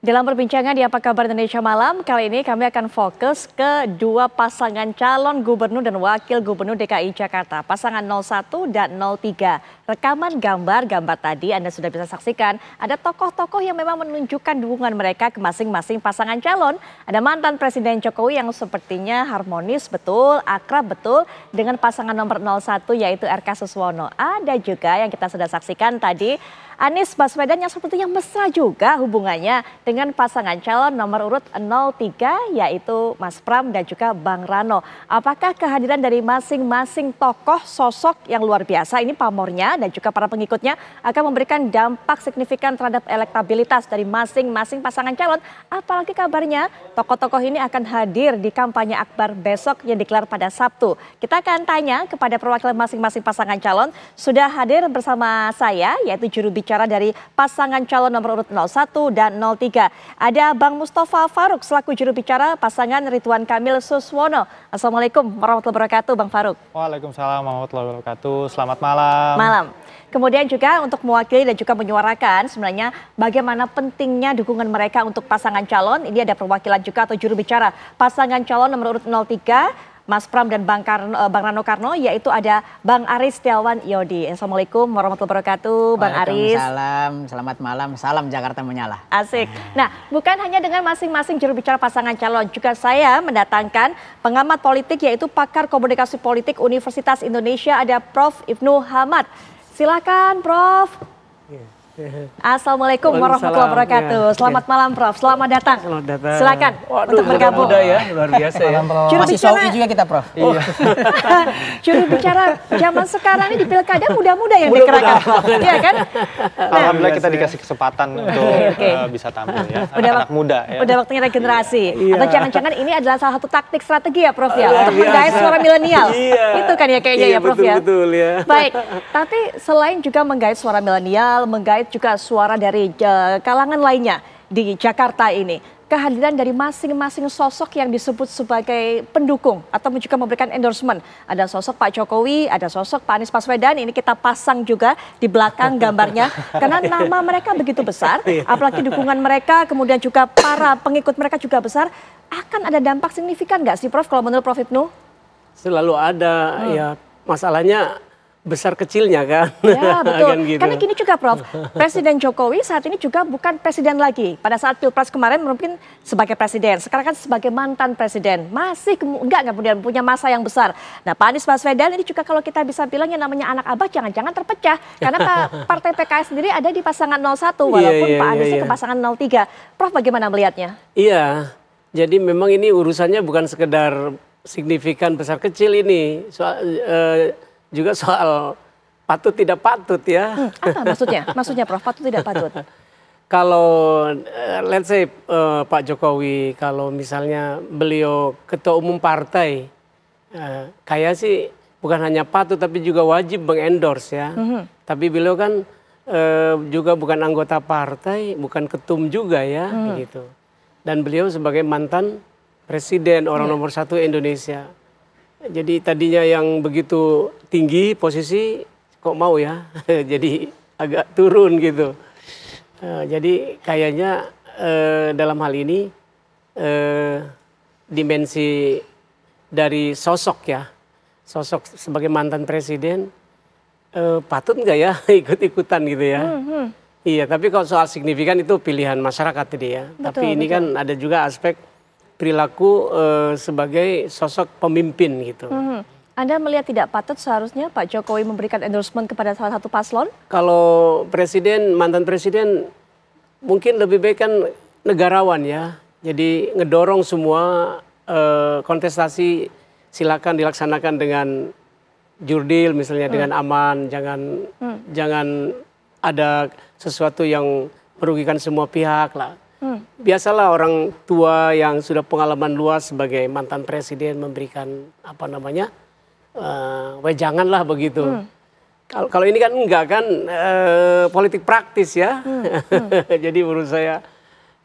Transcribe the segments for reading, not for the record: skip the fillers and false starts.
Dalam perbincangan di Apa Kabar Indonesia Malam, kali ini kami akan fokus ke dua pasangan calon gubernur dan wakil gubernur DKI Jakarta, pasangan 01 dan 03. Rekaman gambar tadi Anda sudah bisa saksikan, ada tokoh-tokoh yang memang menunjukkan dukungan mereka ke masing-masing pasangan calon. Ada mantan Presiden Jokowi yang sepertinya harmonis betul, akrab betul dengan pasangan nomor 01 yaitu RK Suswono. Ada juga yang kita sudah saksikan tadi, Anies Baswedan yang sepertinya mesra juga hubungannya dengan pasangan calon nomor urut 03 yaitu Mas Pram dan juga Bang Rano. Apakah kehadiran dari masing-masing tokoh sosok yang luar biasa ini pamornya dan juga para pengikutnya akan memberikan dampak signifikan terhadap elektabilitas dari masing-masing pasangan calon? Apalagi kabarnya tokoh-tokoh ini akan hadir di kampanye akbar besok yang digelar pada Sabtu. Kita akan tanya kepada perwakilan masing-masing pasangan calon. Sudah hadir bersama saya yaitu juru bicara dari pasangan calon nomor urut 01 dan 03. Ada Bang Mustafa Faruk selaku juru bicara pasangan Ridwan Kamil Suswono. Assalamualaikum warahmatullahi wabarakatuh Bang Faruk. Waalaikumsalam warahmatullahi wabarakatuh. Selamat malam. Malam. Kemudian juga untuk mewakili dan juga menyuarakan sebenarnya bagaimana pentingnya dukungan mereka untuk pasangan calon. Ini ada perwakilan juga atau juru bicara pasangan calon nomor urut 03. Mas Pram dan Bang Rano Karno, yaitu ada Bang Aris Setiawan Yodi. Assalamualaikum warahmatullahi wabarakatuh, Bang Aris. Waalaikumsalam, selamat malam, salam Jakarta menyala. Asik. Nah, bukan hanya dengan masing-masing juru bicara pasangan calon, juga saya mendatangkan pengamat politik yaitu pakar komunikasi politik Universitas Indonesia, ada Prof. Ibnu Hamad. Silakan, Prof. Assalamualaikum warahmatullahi wabarakatuh. Selamat malam, Prof. Selamat datang. Selamat datang. Silakan untuk bergabung. Muda ya, luar biasa ya. Masih sowi juga kita, Prof. Iya. Juru bicara zaman sekarang ini di pilkada muda-muda yang dikerahkan. Iya kan? Alhamdulillah kita dikasih kesempatan untuk bisa tampil ya. Anak muda ya. Udah waktunya regenerasi. Iya. Atau jangan-jangan ini adalah salah satu taktik strategi ya, Prof ya, untuk menggait suara milenial. Iya. Itu kan ya kayaknya ya, Prof ya. Betul ya. Baik, tapi selain juga menggait suara milenial, menggait juga suara dari kalangan lainnya di Jakarta ini, kehadiran dari masing-masing sosok yang disebut sebagai pendukung atau juga memberikan endorsement. Ada sosok Pak Jokowi, ada sosok Pak Anies Baswedan, ini kita pasang juga di belakang gambarnya. Karena nama mereka begitu besar, apalagi dukungan mereka, kemudian juga para pengikut mereka juga besar, akan ada dampak signifikan nggak sih, Prof, kalau menurut Prof Ibnu? Selalu ada ya, masalahnya besar kecilnya kan. Ya betul, Kan gitu. karena gini juga Prof, Presiden Jokowi saat ini juga bukan presiden lagi. Pada saat Pilpres kemarin mungkin sebagai presiden, sekarang kan sebagai mantan presiden. Masih enggak kemudian punya masa yang besar. Nah Pak Anies Baswedan ini juga kalau kita bisa bilang yang namanya anak abah jangan-jangan terpecah. Karena Partai PKS sendiri ada di pasangan 01 walaupun Pak Anies ke pasangan 03. Prof bagaimana melihatnya? Iya, jadi memang ini urusannya bukan sekedar signifikan besar kecil ini. Juga soal patut tidak patut ya. Apa maksudnya? Maksudnya Prof, patut tidak patut? Kalau let's say Pak Jokowi, kalau misalnya beliau ketua umum partai, kayak sih bukan hanya patut tapi juga wajib mengendorse ya. Tapi beliau kan juga bukan anggota partai, bukan ketum juga ya, gitu. Dan beliau sebagai mantan presiden, orang nomor 1 Indonesia. Jadi tadinya yang begitu tinggi posisi kok mau ya, jadi agak turun gitu. Jadi kayaknya dalam hal ini dimensi dari sosok ya, sosok sebagai mantan presiden patut nggak ya ikut-ikutan gitu ya. Iya, tapi kalau soal signifikan itu pilihan masyarakat tadi ya. Betul, tapi ini kan ada juga aspek perilaku sebagai sosok pemimpin gitu. Anda melihat tidak patut seharusnya Pak Jokowi memberikan endorsement kepada salah satu paslon? Kalau presiden, mantan presiden mungkin lebih baik kan negarawan ya. Jadi ngedorong semua kontestasi silakan dilaksanakan dengan jurdil misalnya, dengan aman, jangan ada sesuatu yang merugikan semua pihak lah. Biasalah orang tua yang sudah pengalaman luas sebagai mantan presiden memberikan apa namanya wejangan lah begitu. Kalau ini kan enggak kan politik praktis ya. Jadi menurut saya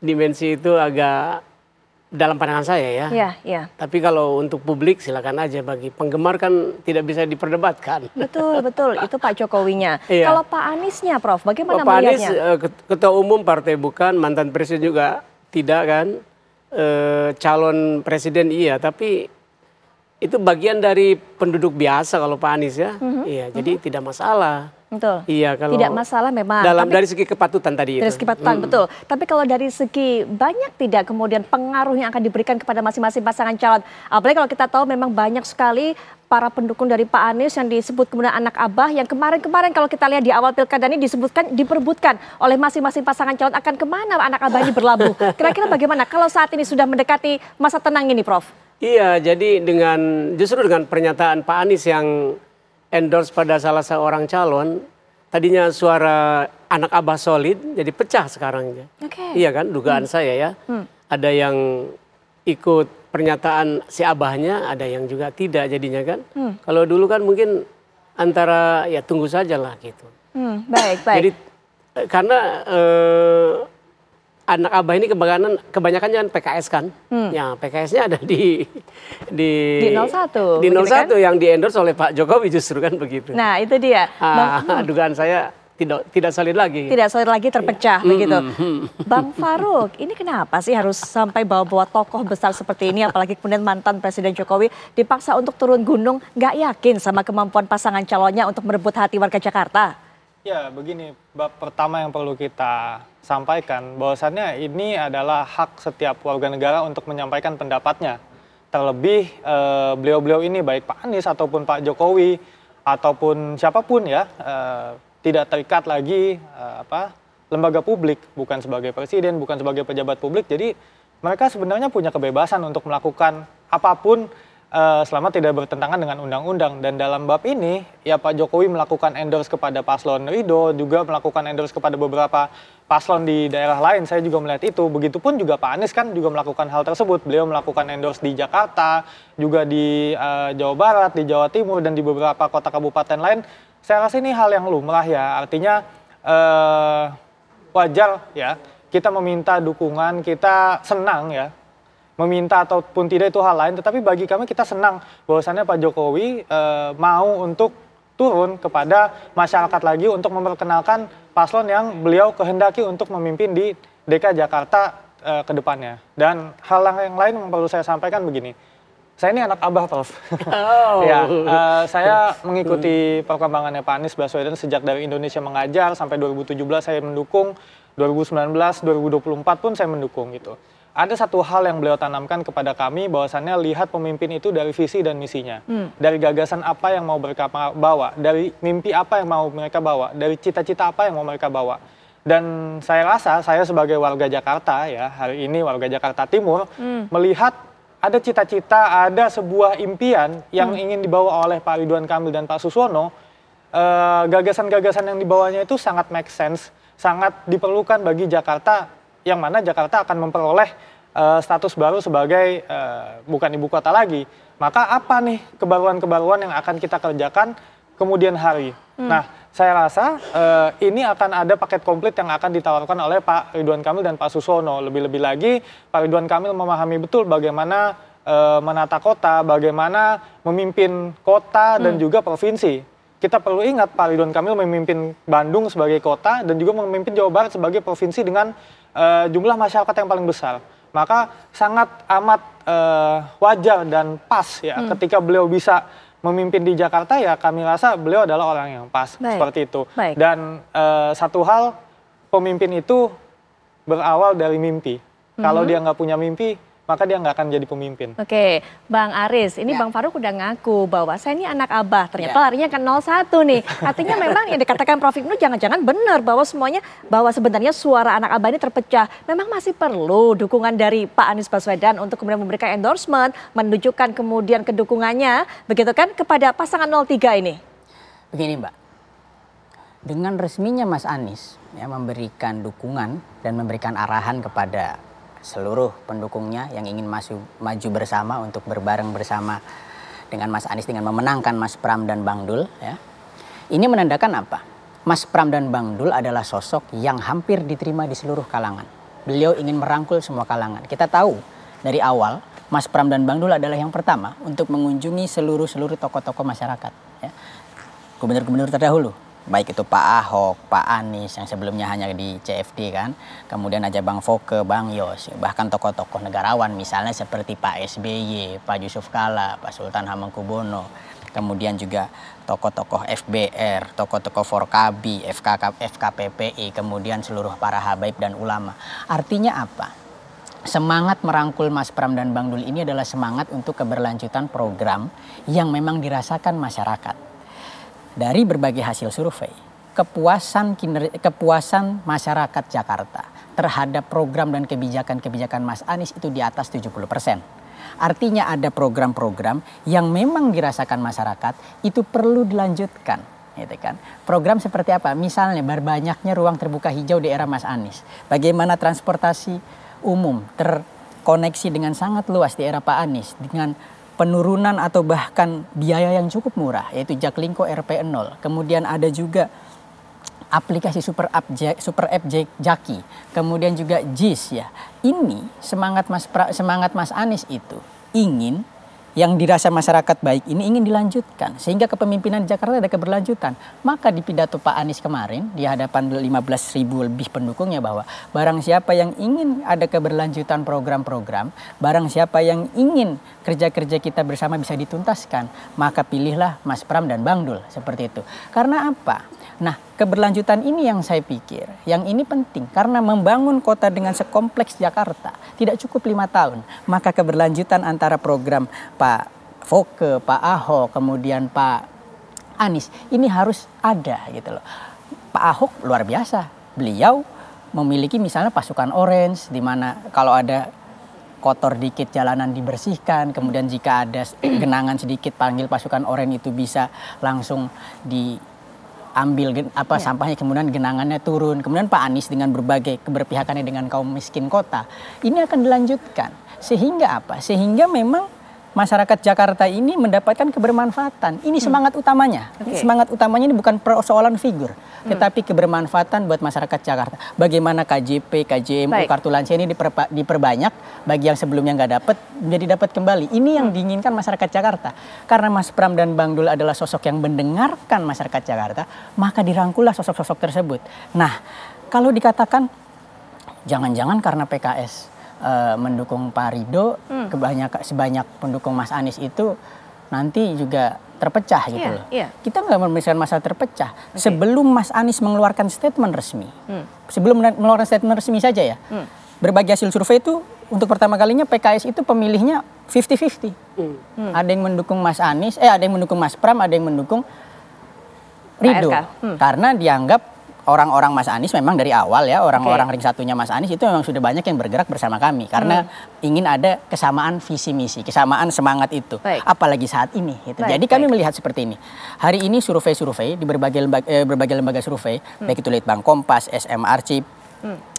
dimensi itu agak dalam pandangan saya ya. Iya, iya. Tapi kalau untuk publik silakan aja, bagi penggemar kan tidak bisa diperdebatkan. Betul, betul. Itu Pak Jokowinya. Iya. Kalau Pak Aniesnya, Prof, bagaimana Pak Anies melihatnya? ketua umum partai bukan, mantan presiden juga tidak kan. Calon presiden iya, tapi itu bagian dari penduduk biasa kalau Pak Anies ya. Iya, jadi tidak masalah. Betul. Iya, kalau Tidak masalah memang. dalam Tapi dari segi kepatutan tadi dari itu. segi kepatutan, betul. Tapi kalau dari segi banyak tidak kemudian pengaruh yang akan diberikan kepada masing-masing pasangan calon. Apalagi kalau kita tahu memang banyak sekali para pendukung dari Pak Anies yang disebut kemudian anak abah, yang kemarin-kemarin kalau kita lihat di awal pilkada ini diperebutkan oleh masing-masing pasangan calon. Akan kemana anak abah ini berlabuh? Kira-kira bagaimana kalau saat ini sudah mendekati masa tenang ini, Prof? Iya, jadi justru dengan pernyataan Pak Anies yang endorse pada salah seorang calon, tadinya suara anak abah solid jadi pecah sekarang. Oke. Iya kan, dugaan saya ya. Ada yang ikut pernyataan si abahnya, ada yang juga tidak jadinya kan. Kalau dulu kan mungkin antara ya tunggu saja lah gitu. Baik, baik. Jadi karena anak abah ini kebanyakan jangan PKS kan. Ya, PKS-nya ada di 01, Di 01 begitu kan? yang di-endorse oleh Pak Jokowi justru kan begitu. Nah, itu dia. Dugaan saya tidak solid lagi. Tidak solid lagi, terpecah begitu. Bang Farouk, ini kenapa sih harus sampai bawa-bawa tokoh besar seperti ini, apalagi kemudian mantan Presiden Jokowi dipaksa untuk turun gunung, nggak yakin sama kemampuan pasangan calonnya untuk merebut hati warga Jakarta? Ya, begini, bab pertama yang perlu kita sampaikan, bahwasannya ini adalah hak setiap warga negara untuk menyampaikan pendapatnya. Terlebih beliau-beliau ini, baik Pak Anies ataupun Pak Jokowi, ataupun siapapun ya, tidak terikat lagi lembaga publik, bukan sebagai presiden, bukan sebagai pejabat publik. Jadi mereka sebenarnya punya kebebasan untuk melakukan apapun selama tidak bertentangan dengan undang-undang. Dan dalam bab ini, ya Pak Jokowi melakukan endorse kepada paslon Ridho, juga melakukan endorse kepada beberapa paslon di daerah lain. Saya juga melihat itu. Begitupun juga Pak Anies kan juga melakukan hal tersebut. Beliau melakukan endorse di Jakarta, juga di Jawa Barat, di Jawa Timur, dan di beberapa kota kabupaten lain. Saya rasa ini hal yang lumrah ya. Artinya wajar ya kita meminta dukungan, kita senang ya. Meminta ataupun tidak itu hal lain, tetapi bagi kami kita senang bahwasannya Pak Jokowi mau untuk turun kepada masyarakat lagi untuk memperkenalkan paslon yang beliau kehendaki untuk memimpin di DKI Jakarta ke depannya. Dan hal yang lain yang perlu saya sampaikan begini, saya ini anak abah, Prof. Ya, saya mengikuti perkembangannya Pak Anies Baswedan sejak dari Indonesia Mengajar sampai 2017 saya mendukung, 2019, 2024 pun saya mendukung gitu. Ada satu hal yang beliau tanamkan kepada kami, bahwasannya lihat pemimpin itu dari visi dan misinya. Dari gagasan apa yang mau mereka bawa, dari mimpi apa yang mau mereka bawa, dari cita-cita apa yang mau mereka bawa. Dan saya rasa, saya sebagai warga Jakarta ya, hari ini warga Jakarta Timur, melihat ada cita-cita, ada sebuah impian yang ingin dibawa oleh Pak Ridwan Kamil dan Pak Suswono. Gagasan-gagasan yang dibawanya itu sangat make sense, sangat diperlukan bagi Jakarta, yang mana Jakarta akan memperoleh status baru sebagai bukan ibu kota lagi. Maka apa nih kebaruan-kebaruan yang akan kita kerjakan kemudian hari? Nah, saya rasa ini akan ada paket komplit yang akan ditawarkan oleh Pak Ridwan Kamil dan Pak Suswono. Lebih-lebih lagi, Pak Ridwan Kamil memahami betul bagaimana menata kota, bagaimana memimpin kota dan juga provinsi. Kita perlu ingat Pak Ridwan Kamil memimpin Bandung sebagai kota dan juga memimpin Jawa Barat sebagai provinsi dengan jumlah masyarakat yang paling besar. Maka sangat amat wajar dan pas ya ketika beliau bisa memimpin di Jakarta, ya kami rasa beliau adalah orang yang pas. Baik. Seperti itu. Baik. Dan satu hal, pemimpin itu berawal dari mimpi. Kalau dia nggak punya mimpi, maka dia nggak akan jadi pemimpin. Oke, Bang Aris, ini Ya. Bang Farouk udah ngaku bahwa saya ini anak abah, ternyata Ya. larinya ke 01 nih. Artinya memang yang dikatakan Prof Ibnu jangan-jangan benar bahwa sebenarnya suara anak abah ini terpecah. Memang masih perlu dukungan dari Pak Anies Baswedan untuk kemudian memberikan endorsement, menunjukkan kemudian kedukungannya, begitu kan, kepada pasangan 03 ini. Begini Mbak, dengan resminya Mas Anies ya, memberikan dukungan dan memberikan arahan kepada seluruh pendukungnya yang ingin maju bersama untuk berbareng bersama dengan Mas Anies dengan memenangkan Mas Pram dan Bang Dul ya. Ini menandakan apa? Mas Pram dan Bang Dul adalah sosok yang hampir diterima di seluruh kalangan. Beliau ingin merangkul semua kalangan. Kita tahu dari awal Mas Pram dan Bang Dul adalah yang pertama untuk mengunjungi seluruh tokoh-tokoh masyarakat. Ya. Gubernur-gubernur terdahulu, baik itu Pak Ahok, Pak Anies yang sebelumnya hanya di CFD kan, kemudian aja Bang Foke, Bang Yos, bahkan tokoh-tokoh negarawan misalnya seperti Pak SBY, Pak Yusuf Kala, Pak Sultan Hamengkubuwono, kemudian juga tokoh-tokoh FBR, tokoh-tokoh Forkabi, FKPPI, kemudian seluruh para habaib dan ulama. Artinya apa? Semangat merangkul Mas Pram dan Bang Dul ini adalah semangat untuk keberlanjutan program yang memang dirasakan masyarakat. Dari berbagai hasil survei, kepuasan masyarakat Jakarta terhadap program dan kebijakan Mas Anies itu di atas 70%. Artinya ada program-program yang memang dirasakan masyarakat itu perlu dilanjutkan. Gitu kan. Program seperti apa? Misalnya berbanyaknya ruang terbuka hijau di era Mas Anies. Bagaimana transportasi umum terkoneksi dengan sangat luas di era Pak Anies dengan penurunan atau bahkan biaya yang cukup murah yaitu Jaklingko RP0. Kemudian ada juga aplikasi Super App Jaki, kemudian juga JIS ya. Ini semangat Mas Anies itu ingin yang dirasa masyarakat baik ini ingin dilanjutkan sehingga kepemimpinan Jakarta ada keberlanjutan. Maka di pidato Pak Anies kemarin di hadapan 15.000 lebih pendukungnya bahwa barang siapa yang ingin ada keberlanjutan program-program, barang siapa yang ingin kerja-kerja kita bersama bisa dituntaskan, maka pilihlah Mas Pram dan Bang Dul seperti itu. Karena apa? Nah, keberlanjutan ini yang saya pikir, yang ini penting karena membangun kota dengan sekompleks Jakarta tidak cukup 5 tahun. Maka keberlanjutan antara program Pak Foke, Pak Ahok, kemudian Pak Anies ini harus ada gitu loh. Pak Ahok luar biasa, beliau memiliki misalnya pasukan orange di mana kalau ada kotor dikit jalanan dibersihkan, kemudian jika ada genangan sedikit panggil pasukan oranye itu bisa langsung diambil sampahnya, kemudian genangannya turun. Kemudian Pak Anies dengan berbagai keberpihakannya dengan kaum miskin kota ini akan dilanjutkan sehingga apa? Sehingga memang masyarakat Jakarta ini mendapatkan kebermanfaatan. Ini semangat utamanya. Semangat utamanya ini bukan persoalan figur, tetapi kebermanfaatan buat masyarakat Jakarta. Bagaimana KJP, KJMU, kartu lansia ini diperbanyak bagi yang sebelumnya nggak dapat menjadi dapat kembali. Ini yang diinginkan masyarakat Jakarta. Karena Mas Pram dan Bang Dul adalah sosok yang mendengarkan masyarakat Jakarta, maka dirangkullah sosok-sosok tersebut. Nah, kalau dikatakan jangan-jangan karena PKS mendukung Pak Ridho, sebanyak pendukung Mas Anies itu nanti juga terpecah gitu loh. Kita nggak memisahkan masalah terpecah. Sebelum Mas Anies mengeluarkan statement resmi, sebelum mengeluarkan statement resmi saja ya, berbagai hasil survei itu untuk pertama kalinya PKS itu pemilihnya 50-50. Ada yang mendukung Mas Anies, ada yang mendukung Mas Pram, ada yang mendukung Ridho. Karena dianggap orang-orang Mas Anies memang dari awal ya, orang-orang ring satunya Mas Anies itu memang sudah banyak yang bergerak bersama kami karena ingin ada kesamaan visi misi, kesamaan semangat itu. Apalagi saat ini gitu. Jadi kami melihat seperti ini. Hari ini survei-survei di berbagai lembaga survei, baik itu Litbang Kompas, SM Arsip,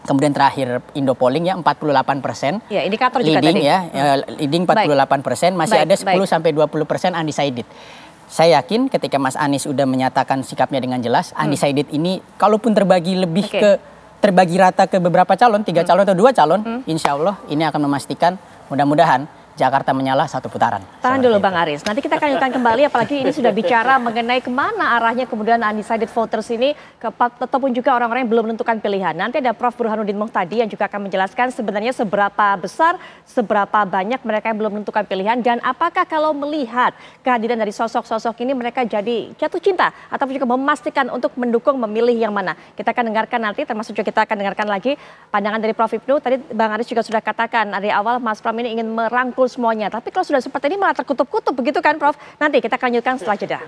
kemudian terakhir Indopolling ya 48%. Ya, indikator juga leading tadi. Leading 48%, masih ada 10-20% undecided. Saya yakin ketika Mas Anies sudah menyatakan sikapnya dengan jelas, undecided ini kalaupun terbagi lebih terbagi rata ke beberapa calon, 3 calon atau 2 calon, insya Allah ini akan memastikan mudah-mudahan Jakarta menyala 1 putaran. Tahan dulu Bang Aris, nanti kita akan lanjutkan kembali apalagi ini sudah bicara mengenai kemana arahnya kemudian undecided voters ini ataupun juga orang-orang yang belum menentukan pilihan. Nanti ada Prof. Burhanuddin Muhtadi yang juga akan menjelaskan sebenarnya seberapa besar, seberapa banyak mereka yang belum menentukan pilihan dan apakah kalau melihat kehadiran dari sosok-sosok ini mereka jadi jatuh cinta ataupun juga memastikan untuk mendukung memilih yang mana. Kita akan dengarkan nanti, termasuk juga kita akan dengarkan lagi pandangan dari Prof. Ibnu. Tadi Bang Aris juga sudah katakan dari awal Mas Pram ini ingin merangkul semuanya. Tapi kalau sudah seperti ini malah terkutup-kutup begitu kan Prof? Nanti kita akan lanjutkan setelah jeda.